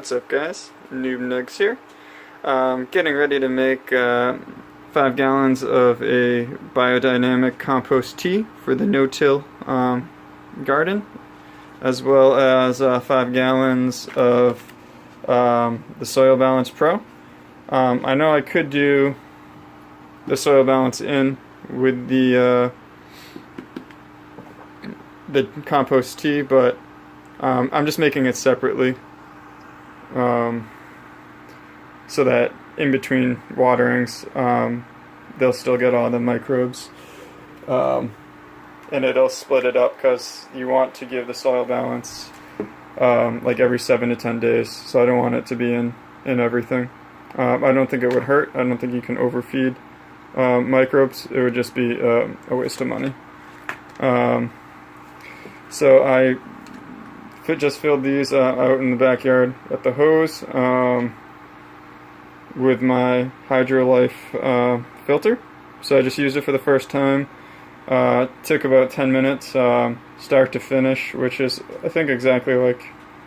What's up, guys? Noob Nugs here. Getting ready to make 5 gallons of a biodynamic compost tea for the no-till garden, as well as 5 gallons of the Soil Balance Pro. I know I could do the Soil Balance in with the compost tea, but I'm just making it separately, so that in between waterings they'll still get all the microbes, and it'll split it up because you want to give the soil balance like every 7 to 10 days, so I don't want it to be in everything. I don't think it would hurt. I don't think you can overfeed microbes. It would just be a waste of money. So I just filled these out in the backyard at the hose with my HydroLife filter. So I just used it for the first time. Took about 10 minutes start to finish, which is I think exactly like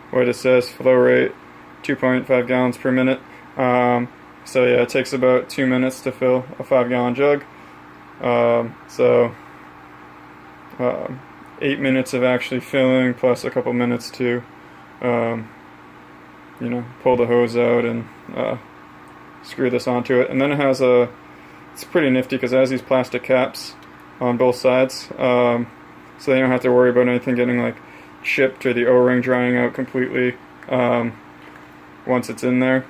what it says, flow rate 2.5 gallons per minute. So yeah, it takes about 2 minutes to fill a 5-gallon jug. 8 minutes of actually filling, plus a couple minutes to, pull the hose out and screw this onto it. And then it has it's pretty nifty because it has these plastic caps on both sides, so you don't have to worry about anything getting like chipped or the O-ring drying out completely once it's in there.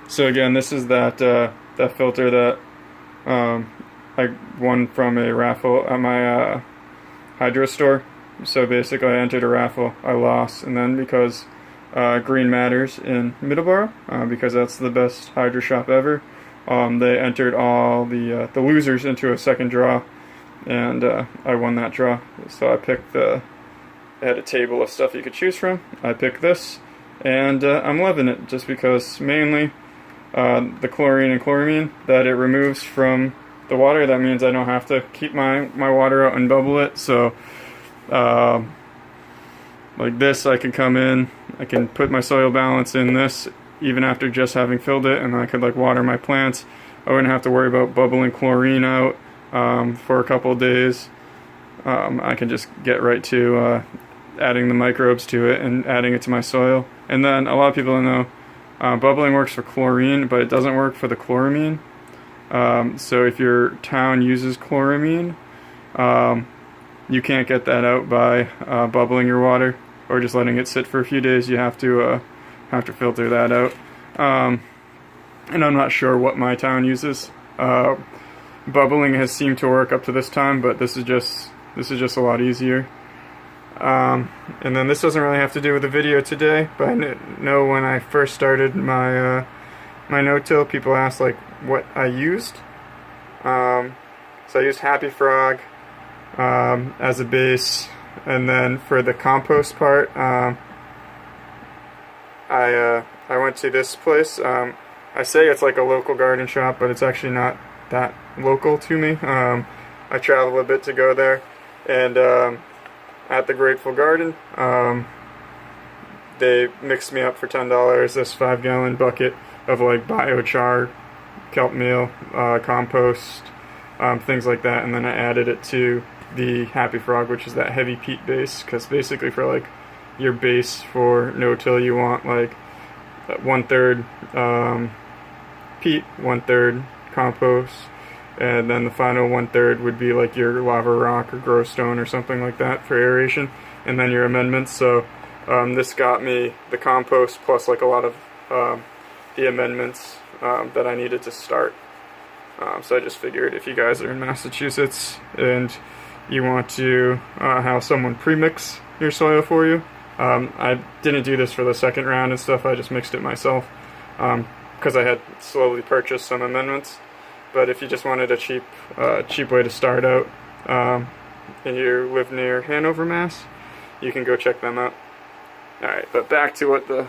So again, this is that filter that I won from a raffle at my hydro store. So basically I entered a raffle, I lost, and then because Green Matters in Middleborough, because that's the best hydro shop ever, they entered all the losers into a second draw, and I won that draw. So I picked they had a table of stuff you could choose from. I picked this, and I'm loving it just because mainly the chlorine and chloramine that it removes from the water. That means I don't have to keep my water out and bubble it. So like this, I can come in, I can put my soil balance in this even after just having filled it, and I could like water my plants. I wouldn't have to worry about bubbling chlorine out for a couple of days. I can just get right to adding the microbes to it and adding it to my soil. And then a lot of people don't know bubbling works for chlorine, but it doesn't work for the chloramine. So if your town uses chloramine, you can't get that out by bubbling your water or just letting it sit for a few days. You have to filter that out. And I'm not sure what my town uses. Bubbling has seemed to work up to this time, but this is just a lot easier. And then this doesn't really have to do with the video today, but I know when I first started my no-till, people asked like what I used. So I used Happy Frog as a base, and then for the compost part, I went to this place. I say it's like a local garden shop, but it's actually not that local to me. I travel a bit to go there, and at the Grateful Garden, they mixed me up for $10 this 5-gallon bucket of like biochar, kelp meal, compost, things like that, and then I added it to the Happy Frog, which is that heavy peat base, because basically for like your base for no-till you want like 1/3 peat, 1/3 compost, and then the final 1/3 would be like your lava rock or grow stone or something like that for aeration, and then your amendments. So this got me the compost plus like a lot of the amendments that I needed to start. So I just figured if you guys are in Massachusetts and you want to have someone pre-mix your soil for you, I didn't do this for the second round and stuff. I just mixed it myself because I had slowly purchased some amendments. But if you just wanted a cheap way to start out and you live near Hanover, Mass, you can go check them out. Alright, but back to what the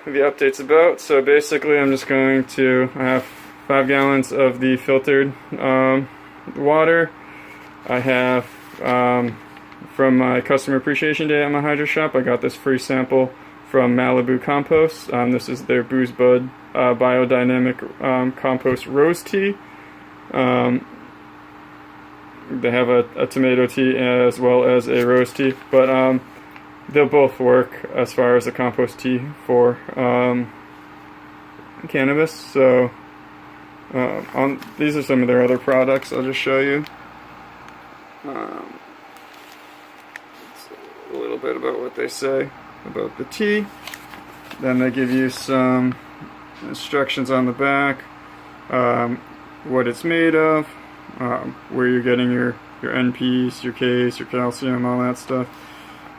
update's about. So basically I'm just going to have 5 gallons of the filtered water. I have from my customer appreciation day at my hydro shop, I got this free sample from Malibu Compost. This is their Booze Bud biodynamic compost rose tea. They have a tomato tea as well as a rose tea, but they'll both work as far as the compost tea for cannabis. So these are some of their other products. I'll just show you a little bit about what they say about the tea. Then they give you some instructions on the back, what it's made of, where you're getting your NPs, your Ks, your calcium, all that stuff.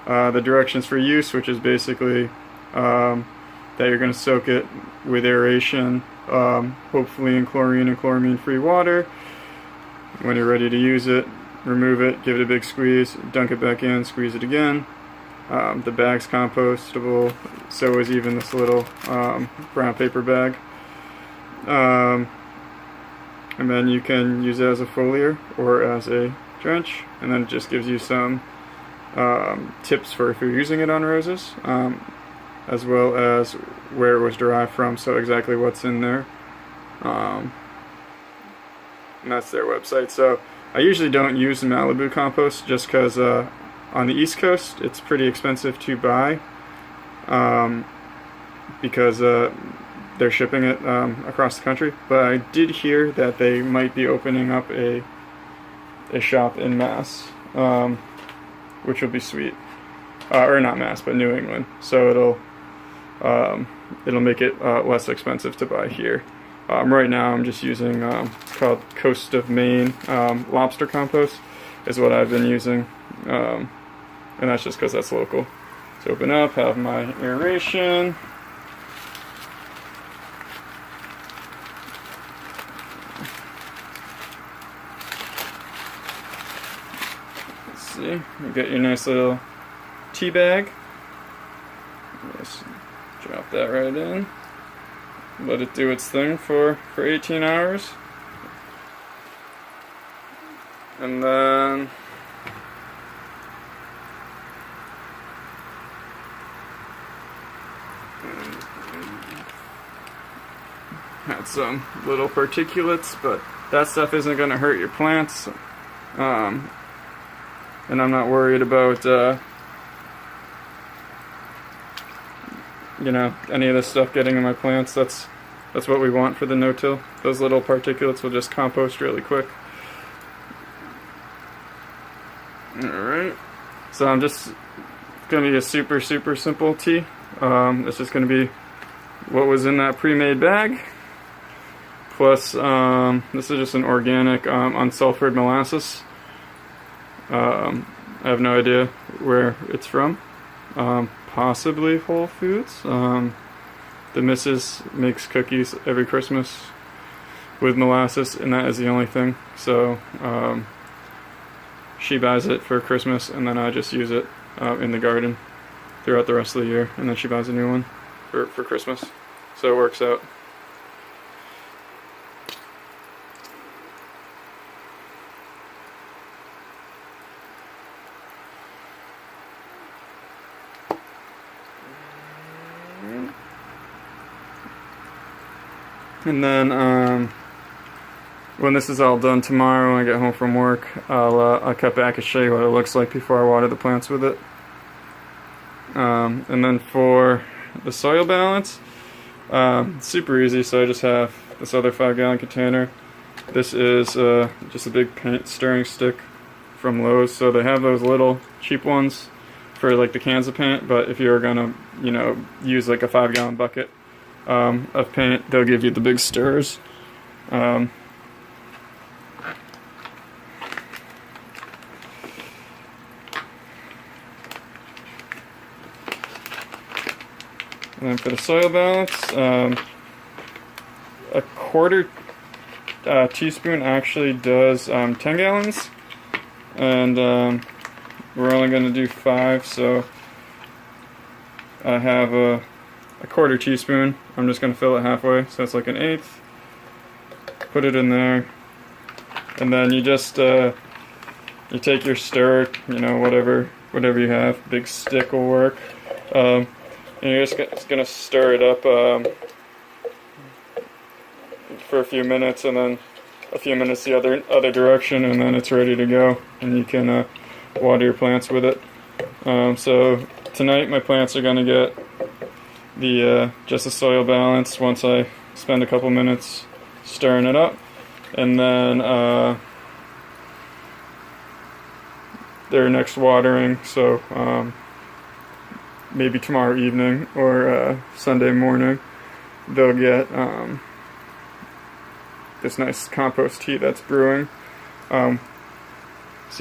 The directions for use, which is basically that you're going to soak it with aeration, hopefully in chlorine and chloramine-free water. When you're ready to use it, remove it, give it a big squeeze, dunk it back in, squeeze it again. The bag's compostable, so is even this little brown paper bag. And then you can use it as a foliar or as a drench, and then it just gives you some tips for if you're using it on roses, as well as where it was derived from, so exactly what's in there. And that's their website. So I usually don't use Malibu compost just because on the East Coast it's pretty expensive to buy, because they're shipping it across the country. But I did hear that they might be opening up a shop in Mass, which will be sweet. Or not Mass, but New England. So it'll make it less expensive to buy here. Right now I'm just using, it's called Coast of Maine lobster compost is what I've been using. And that's just because that's local. So open up, have my aeration. You get your nice little tea bag. Just drop that right in. Let it do its thing for 18 hours. And then had some little particulates, but that stuff isn't going to hurt your plants. And I'm not worried about, any of this stuff getting in my plants. That's what we want for the no-till. Those little particulates will just compost really quick. Alright. So I'm just going to be a super, super simple tea. It's just going to be what was in that pre-made bag. Plus, this is just an organic, unsulfured molasses. I have no idea where it's from. Possibly Whole Foods. The missus makes cookies every Christmas with molasses, and that is the only thing. So she buys it for Christmas, and then I just use it in the garden throughout the rest of the year, and then she buys a new one for Christmas. So it works out. And then when this is all done tomorrow, when I get home from work, I'll cut back and show you what it looks like before I water the plants with it. And then for the soil balance, super easy. So I just have this other 5-gallon container. This is just a big paint stirring stick from Lowe's. So they have those little cheap ones for like the cans of paint, but if you're gonna, use like a 5-gallon bucket of paint, they'll give you the big stirrers. And then for the soil balance, a quarter teaspoon actually does 10 gallons, and we're only going to do 5, so I have a quarter teaspoon. I'm just going to fill it halfway, so it's like an eighth. Put it in there, and then you just you take your stir, you know, whatever you have, big stick will work, and you're just gonna stir it up for a few minutes, and then a few minutes the other direction, and then it's ready to go, and you can water your plants with it. So tonight my plants are gonna get the just the soil balance once I spend a couple minutes stirring it up, and then their next watering, so maybe tomorrow evening or Sunday morning, they'll get this nice compost tea that's brewing. So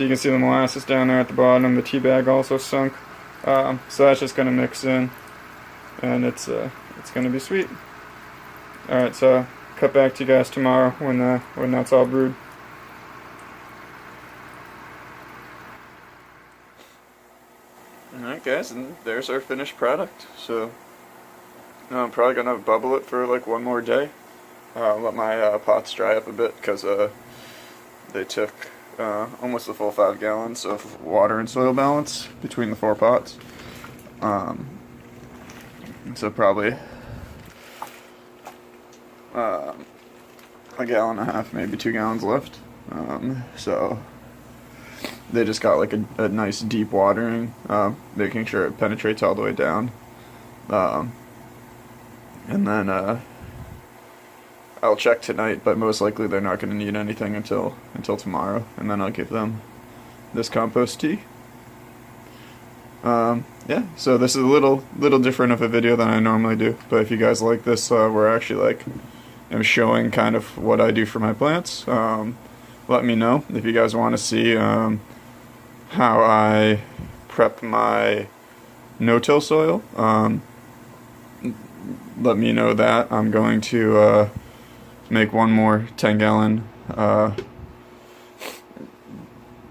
you can see the molasses down there at the bottom. The tea bag also sunk. So that's just gonna mix in, and it's gonna be sweet. All right, so cut back to you guys tomorrow when that's all brewed. Alright guys, and there's our finished product. So I'm probably gonna bubble it for like one more day. Let my pots dry up a bit, because they took almost the full 5 gallons of water and soil balance between the 4 pots. So probably a gallon and a half, maybe 2 gallons left. So they just got like a nice deep watering, making sure it penetrates all the way down. And then I'll check tonight, but most likely they're not going to need anything until tomorrow, and then I'll give them this compost tea. Yeah, so this is a little different of a video than I normally do, but if you guys like this, where I actually am showing kind of what I do for my plants, let me know if you guys want to see how I prep my no-till soil. Let me know that. I'm going to make one more 10-gallon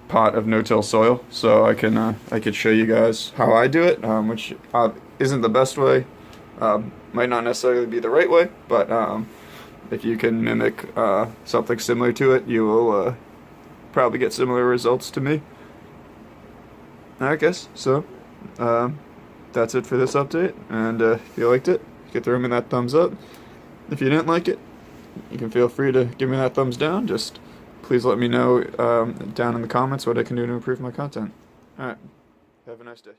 pot of no-till soil, so I could show you guys how I do it, which isn't the best way, might not necessarily be the right way, but if you can mimic something similar to it, you will probably get similar results to me. Alright guys, so that's it for this update, and if you liked it, you can throw me that thumbs up. If you didn't like it, you can feel free to give me that thumbs down. Just please let me know down in the comments what I can do to improve my content. Alright, have a nice day.